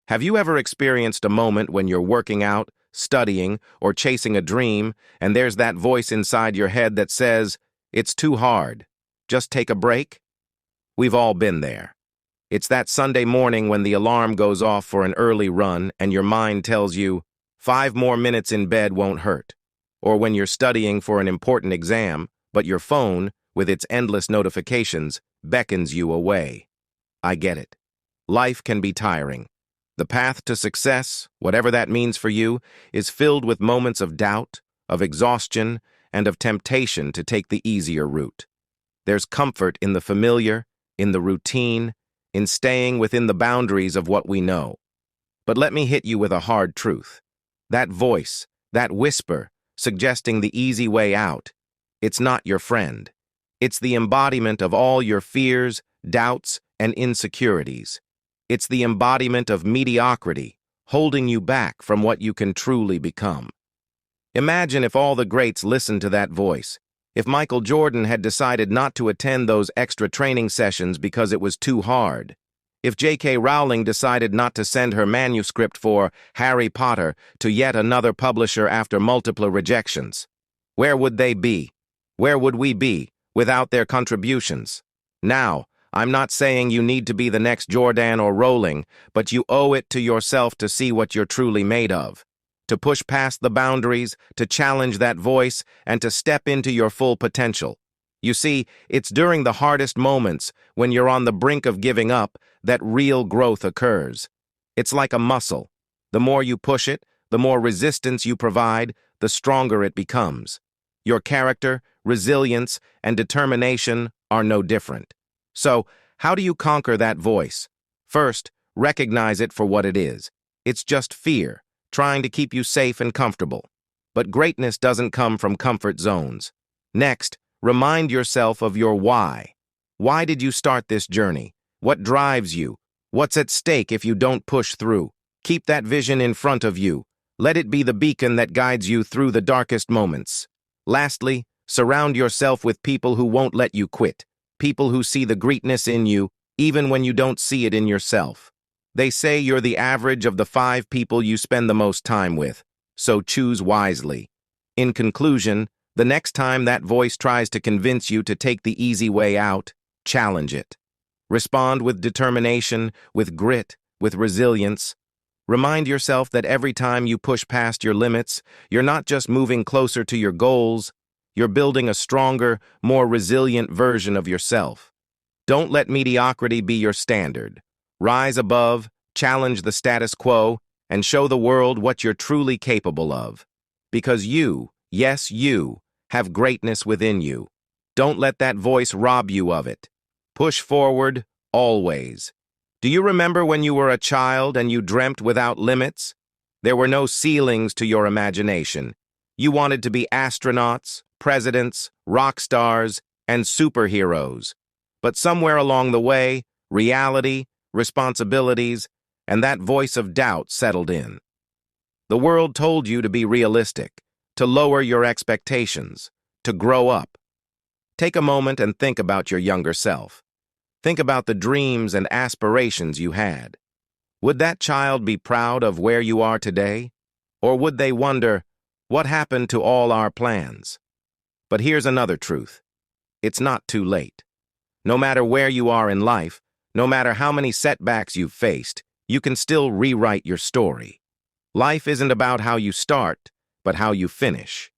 Have you ever experienced a moment when you're working out, studying, or chasing a dream, and there's that voice inside your head that says, "It's too hard. Just take a break"? We've all been there. It's that Sunday morning when the alarm goes off for an early run and your mind tells you, 5 more minutes in bed won't hurt. Or when you're studying for an important exam, but your phone, with its endless notifications, beckons you away. I get it. Life can be tiring. The path to success, whatever that means for you, is filled with moments of doubt, of exhaustion, and of temptation to take the easier route. There's comfort in the familiar, in the routine, in staying within the boundaries of what we know. But let me hit you with a hard truth. That voice, that whisper, suggesting the easy way out, it's not your friend. It's the embodiment of all your fears, doubts, and insecurities. It's the embodiment of mediocrity, holding you back from what you can truly become. Imagine if all the greats listened to that voice. If Michael Jordan had decided not to attend those extra training sessions because it was too hard. If J.K. Rowling decided not to send her manuscript for Harry Potter to yet another publisher after multiple rejections. Where would they be? Where would we be without their contributions? Now, I'm not saying you need to be the next Jordan or Rowling, but you owe it to yourself to see what you're truly made of, to push past the boundaries, to challenge that voice, and to step into your full potential. You see, it's during the hardest moments, when you're on the brink of giving up, that real growth occurs. It's like a muscle. The more you push it, the more resistance you provide, the stronger it becomes. Your character, resilience, and determination are no different. So, how do you conquer that voice? First, recognize it for what it is. It's just fear, trying to keep you safe and comfortable. But greatness doesn't come from comfort zones. Next, remind yourself of your why. Why did you start this journey? What drives you? What's at stake if you don't push through? Keep that vision in front of you. Let it be the beacon that guides you through the darkest moments. Lastly, surround yourself with people who won't let you quit. People who see the greatness in you, even when you don't see it in yourself. They say you're the average of the 5 people you spend the most time with, so choose wisely. In conclusion, the next time that voice tries to convince you to take the easy way out, challenge it. Respond with determination, with grit, with resilience. Remind yourself that every time you push past your limits, you're not just moving closer to your goals, you're building a stronger, more resilient version of yourself. Don't let mediocrity be your standard. Rise above, challenge the status quo, and show the world what you're truly capable of. Because you, yes, you, have greatness within you. Don't let that voice rob you of it. Push forward, always. Do you remember when you were a child and you dreamt without limits? There were no ceilings to your imagination. You wanted to be astronauts, presidents, rock stars, and superheroes. But somewhere along the way, reality, responsibilities, and that voice of doubt settled in. The world told you to be realistic, to lower your expectations, to grow up. Take a moment and think about your younger self. Think about the dreams and aspirations you had. Would that child be proud of where you are today? Or would they wonder, what happened to all our plans? But here's another truth. It's not too late. No matter where you are in life, no matter how many setbacks you've faced, you can still rewrite your story. Life isn't about how you start, but how you finish.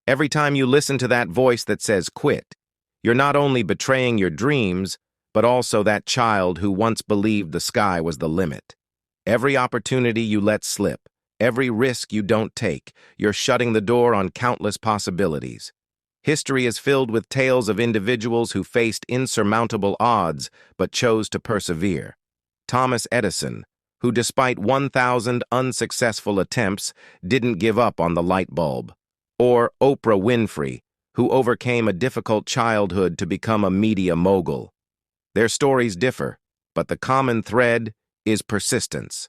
Every time you listen to that voice that says quit, you're not only betraying your dreams, but also that child who once believed the sky was the limit. Every opportunity you let slip, every risk you don't take, you're shutting the door on countless possibilities. History is filled with tales of individuals who faced insurmountable odds but chose to persevere. Thomas Edison, who despite 1,000 unsuccessful attempts didn't give up on the light bulb. Or Oprah Winfrey, who overcame a difficult childhood to become a media mogul. Their stories differ, but the common thread is persistence.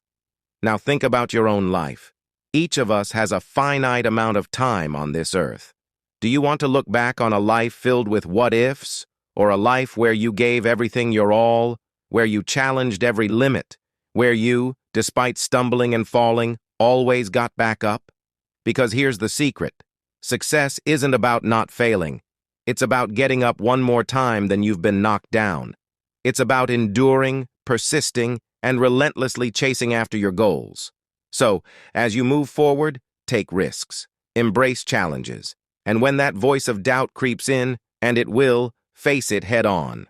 Now think about your own life. Each of us has a finite amount of time on this earth. Do you want to look back on a life filled with what-ifs, or a life where you gave everything your all, where you challenged every limit, where you, despite stumbling and falling, always got back up? Because here's the secret. Success isn't about not failing. It's about getting up one more time than you've been knocked down. It's about enduring, persisting, and relentlessly chasing after your goals. So, as you move forward, take risks, embrace challenges, and when that voice of doubt creeps in, and it will, face it head on.